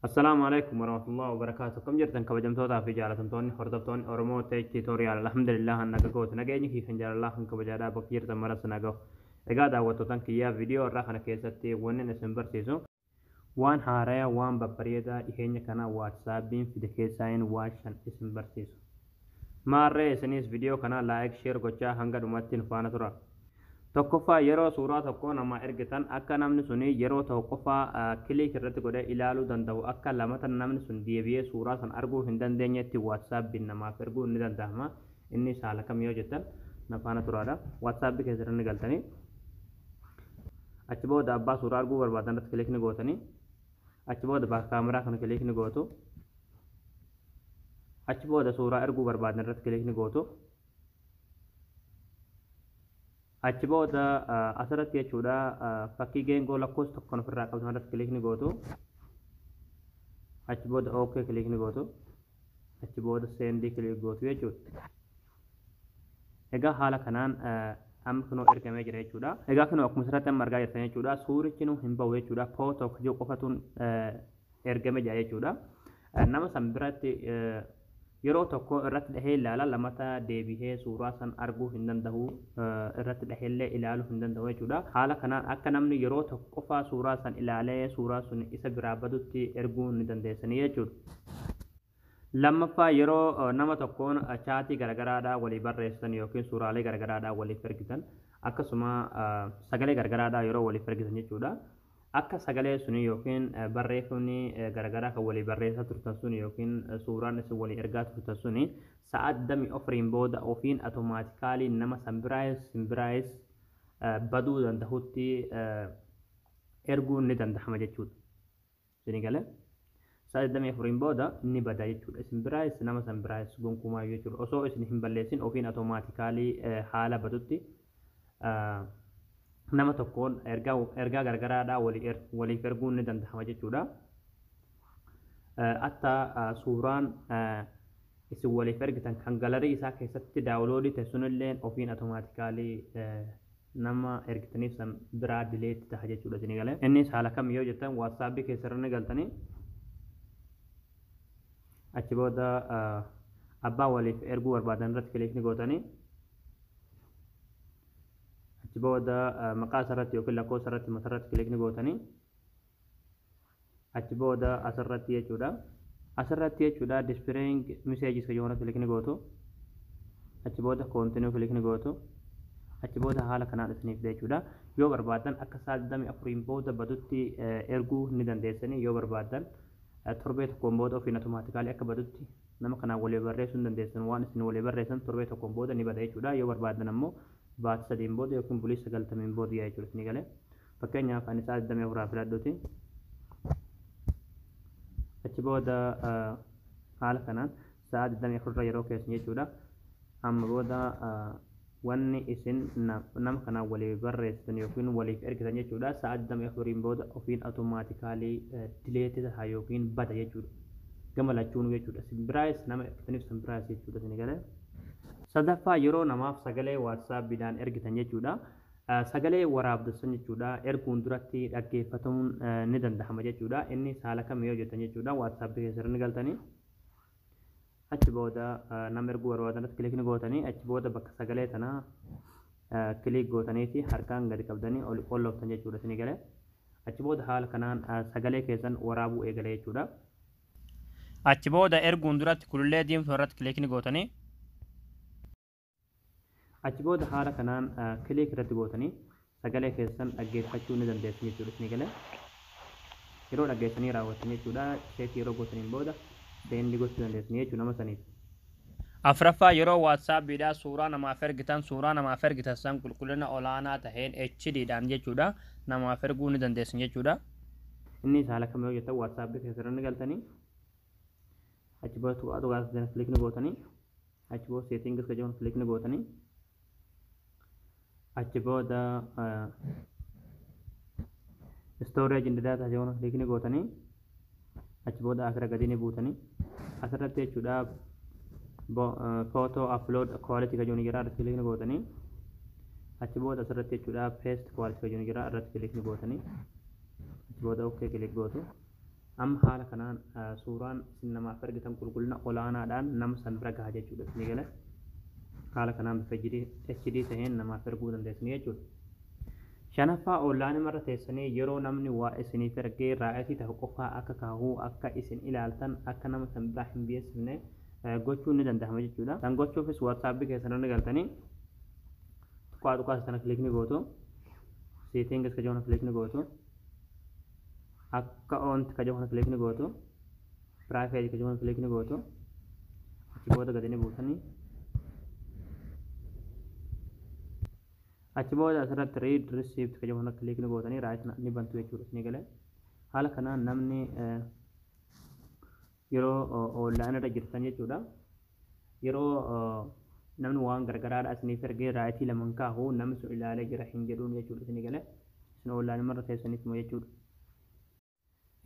السلام عليكم ورحمة الله وبركاته. كم جرتن كبجمتوتا في جالتنتوني هردفتوني أورمو تيج توتوريال الحمد لله أنك قوت نجيني في خنجر الله أنك بجادا بكير تمرس نجو إجادا وتوتن كيا فيديو راح نكيستي ونن نسمبر سيزو وان هاريا وان ببريدا إهني كنا واتسابين في دكيساين واشن اسمبر سيزو ما رأي سنيس فيديو كنا لايك شير قوتشا هنگا دمتين فانا ترى tokkoffaa yeroo suuraa tokko nama ergitan akka namni suni yeroo tokkoffaa kilik irratti godhee ilaaluu danda'u akka lamata namni sun deebi'ee suuraa san arguu hin dandeenyetti WhatsApp namaaf erguu ni danda'ama. Inni haala kam yoo jettan nafaana turaadha. WhatsApp keessatti ni galtanii achi booda abbaa suuraa arguu barbaadan irratti kilik ni gootanii achi booda bakka kaameraa kana kilik ni gootu achi booda suuraa erguu barbaadan irratti kilik ni gootu. achi booda asirratti jechuudha fakkii geengoo lakkoofsa tokko ofirraa qabdu irratti kilik ni gootu achi booda ok kilik ni gootu achi booda seendi kilik gootu jechuudha. Egaa haala kanaan amma kunoo ergamee jira jechuudha. Egaa kunoo akkuma asirratti amma argaa jirtan jechuudha suurichi nu hin bahu jechuudha footoo jiru qofatuun ergamee jira jechuudha. Nama san biratti yeroo tokko irratti dhahee ilaala lamata deebihee suuraa san arguu hin danda'u irratti dhaheellee ilaaluu hin danda'u jechuudha. Haala kanaan akka namni yeroo tokko qofaa suuraa san ilaalee suuraa sun isa biraa badutti erguu ni dandeessanii jechuudha. Lammaffaa yeroo nama tokkoon chaatii garagaraadhaa walii barreessan yookiin suuraalee garagaraadhaa waliif ergitan akkasuma sagalee garagaraadhaa yeroo waliif ergitan jechuudha. Akka sagalee suni yookiin barreeffamni garagaraa kan walii barreessaa turtan suni yookiin suuraan isin walii ergaa turtan suni sa'aatii ofiriin booda ofiin automaatikaalii nama sanbiraayis baduu danda'utti erguun ni danda'ama jechuudha. Isin galee sa'aatii ofiriin booda ni bada jechuudha. Sanbiraayis nama sanbiraayis gonkumaa jechuudha. Osoo isin hin balleessin ofiin automaatikaalii haala badutti nama tokkoon ergaa garagaraadhaa waliif erguun ni danda'ama jechuudha. Hatta suuraan isin waliif ergitan kan galarii isaa keessatti daawuloodii teessunillee ofiin automaatikaalii nama ergitaniif san biraa dileetti ta'a jechuudha isin galee. Innis haala kam yoo jettan WhatsApp keessarra ni galtanii achi booda abbaa waliif erguu barbaadan irratti kilik ni gootanii achi booda maqaa isarratti yookiin lakkoofsa irratti mata irratti kilik ni gootanii achi booda asirratti jechuudha displaying messages kan jedhu kilik ni gootu achi booda continue kilik ni gootu achi booda haala kanaan isiniif jechuudha. Yoo barbaadan akka sa'aatii afuriin booda badutti erguu ni dandeessanii yoo barbaadan torbee tokkoon booda ofiin automaatikaalii akka badutti nama kanaan walii barreessuu ni dandeessan waan isin walii barreessan torbee tokkoon booda ni bada jechuudha. Yoo barbaadan ammoo baat sadiin booda yookiin bulii 90 booda yaa jechuudha ni galee. Fakkeenyaaf ani sa'aatii afuraa filadhuuti. Achi booda haala kanaan sa'aatii afurra yeroo keessan jechuudha. Amma booda wanni isin nama kanaan walii barreessitan yookiin waliif ergitan jechuudha. Sa'aatii afuriin booda ofiin automaatikaalii dileetii ta'a yookiin bada jechuudha. Gama lachuun jechuudha. Sanbiraayis nama ergitaniif sanbiraayis jechuudha ni galee. Sadaffaa yeroo namaaf sagalee WhatsAppidhaan ergitan jechuudha. Sagalee waraabdessan jechuudha erguun duratti dhaggeeffatamuun ni danda'ama jechuudha. Inni haala kam yoo jettan jechuudha WhatsApp keessatti ni galtanii achi booda nama erguu barbaadan irratti kilik ni gootanii achi booda bakka sagalee tanaa kilik gootanii fi harkaan gadi qabdanii ol looftan jechuudha isin galee. Achi booda haala kanaan sagalee keessan waraabuu eegale jechuudha. Achi booda erguun duratti kulullee diimtuu irratti kilik ni gootanii achi booda haala kanaan kilik irratti gootanii sagalee keessan dhaggeeffachuu ni dandeessu jechuudha isin galee. Yeroo dhaggeessanii raawwatan jechuudha seetii yeroo gootaniin booda seendi gochuu dandeessu jechuudha nama saniif. Afuraffaa yeroo WhatsAppidhaa suuraa namaaf ergitan san qulqullina olaanaa taheen HDdhaan jechuudha namaaf erguu ni dandeessu jechuudha. Innis haala kam yoo jettan WhatsApp keessatti ni galtanii achi booda tuqaa kilik ni gootanii achi booda seetingis kan jedhamu kilik ni gootanii achi booda storage in data jedhamu kilik ni gootanii achi booda asirra gadi ni buutanii asirratti jechuudha photo upload quality kan jedhamu jira irratti kilik ni gootanii achi booda asirratti jechuudha paste quality kan jedhamu jira irratti kilik ni gootanii achi booda ok kilik gootu Amma haala kanaan suuraan isin namaaf argitan qulqullina olaanaadhaan nama san bira gahaa jechuudha. Isinii gala haala kanaan bifa HD taheen namaaf erguu dandeessanii jechuudha. Shanaffaa onlaayinii irra teessanii yeroo namni waa isiniif ergee raa'eetii ta'u qofaa akka kaahuu akka isin ilaaltan akka nama san biraa hin beeksifne gochuun ni danda'ama jechuudha. Kan gochuufis WhatsApp keessan galtanii tuqaa sana kilikni gootu seetiingis ka jawana kilikni gootu akka onti ka jawana kilikni gootu private ka jawana kilikni gootu achi booda gadini buutanii achi booda asirratti read receipt ka jawana kilikni gootanii raayit ni bantu jechuudha. Ni galee haala kanaan namni yeroo online irra jirtan jechuudha. Yeroo namni waan gargaraadha isiniif ergee raayitii lamaan kaahu namni sun ilaalee jira hin jedhuun jechuudha. Ni galee isin online irra teessaniif moo jechuudha.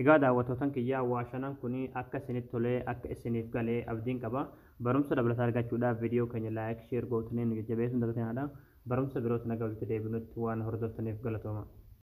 Egaa daawwattootaan kiyyaa waa shanan kun akka isinitti tolee akka isiniif galee abdiin qaba. Barumsa dabalataa argachuudhaaf viidiyoo keenya laayik sheer gootanii nu jajjabeessuun dagatanidha. Barumsa birootti nagaa walitti deebinutti waan hordoftaniif galatooma.